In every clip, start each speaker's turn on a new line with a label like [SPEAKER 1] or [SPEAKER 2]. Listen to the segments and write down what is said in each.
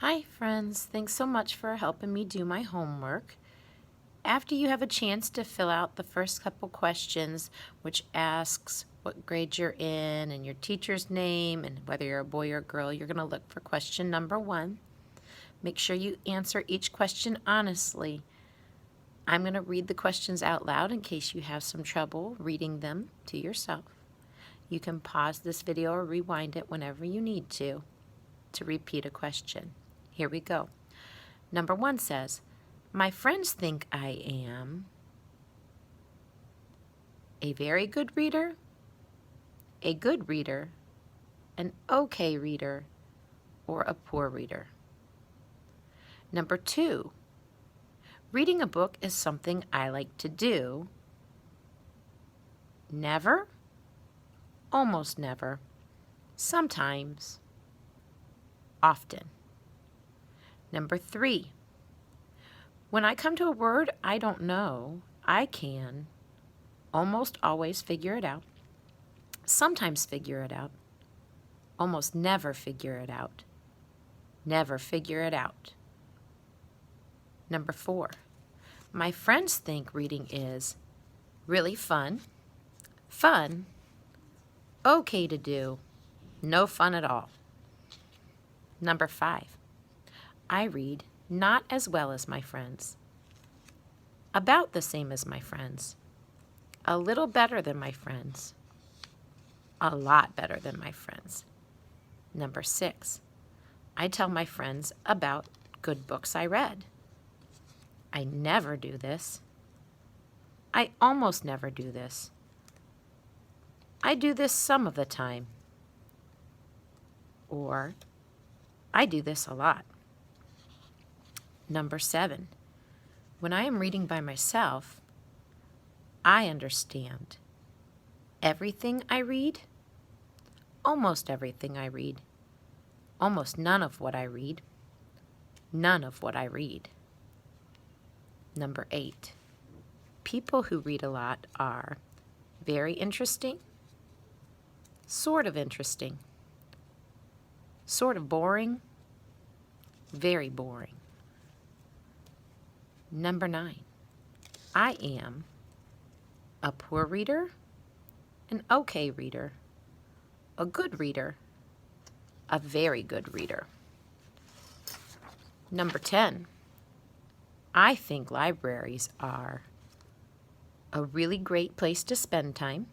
[SPEAKER 1] Hi friends, thanks so much for helping me do my homework. After you have a chance to fill out the first couple questions, which asks what grade you're in and your teacher's name and whether you're a boy or a girl, you're going to look for question number 1. Make sure you answer each question honestly. I'm going to read the questions out loud in case you have some trouble reading them to yourself. You can pause this video or rewind it whenever you need to repeat a question. Here we go. Number 1 says, my friends think I am a very good reader, a good reader, an okay reader, or a poor reader. Number 2, reading a book is something I like to do. Never, almost never, sometimes, often. Number 3, when I come to a word I don't know, I can almost always figure it out, sometimes figure it out, almost never figure it out, never figure it out. Number 4, my friends think reading is really fun, okay to do, no fun at all. Number 5, I read not as well as my friends, about the same as my friends, a little better than my friends, a lot better than my friends. Number 6, I tell my friends about good books I read. I never do this. I almost never do this. I do this some of the time. Or, I do this a lot. Number 7, when I am reading by myself, I understand everything I read, almost everything I read, almost none of what I read, none of what I read. Number 8, people who read a lot are very interesting, sort of interesting, sort of boring, very boring. Number 9, I am a poor reader, an okay reader, a good reader, a very good reader. Number 10, I think libraries are a really great place to spend time,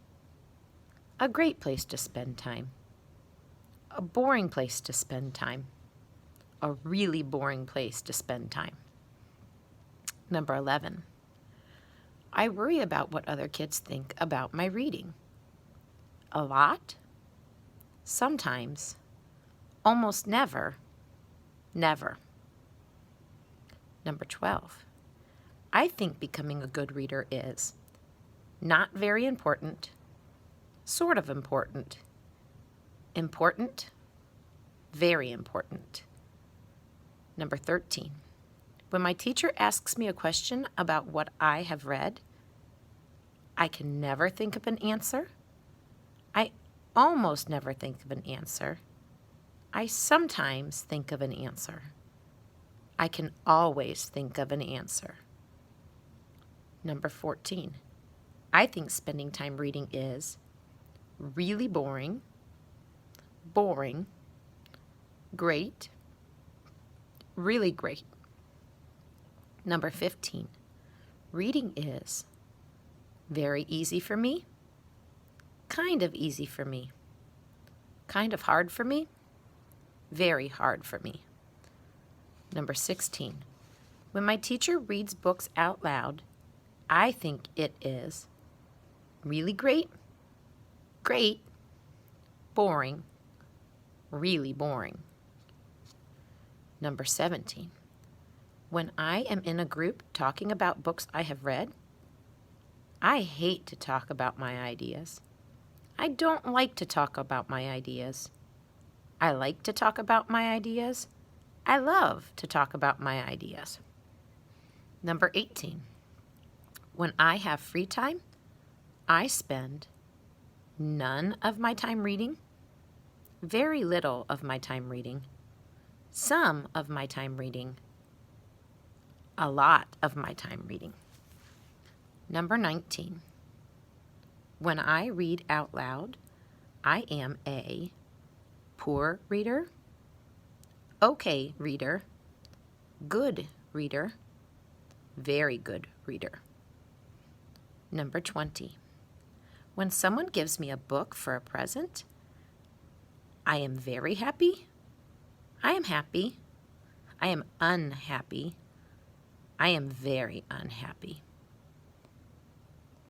[SPEAKER 1] a great place to spend time, a boring place to spend time, a really boring place to spend time. Number 11, I worry about what other kids think about my reading. A lot, sometimes, almost never, never. Number 12, I think becoming a good reader is not very important, sort of important, important, very important. Number 13, when my teacher asks me a question about what I have read, I can never think of an answer. I almost never think of an answer. I sometimes think of an answer. I can always think of an answer. Number 14, I think spending time reading is really boring, boring, great, really great. Number 15, reading is very easy for me, kind of easy for me, kind of hard for me, very hard for me. Number 16, when my teacher reads books out loud, I think it is really great, great, boring, really boring. Number 17, when I am in a group talking about books I have read, I hate to talk about my ideas. I don't like to talk about my ideas. I like to talk about my ideas. I love to talk about my ideas. Number 18, when I have free time, I spend none of my time reading, very little of my time reading, Some of my time reading. A lot of my time reading. Number 19. When I read out loud, I am a poor reader, okay reader, good reader, very good reader. Number 20. When someone gives me a book for a present, I am very happy, I am happy, I am unhappy, I am very unhappy.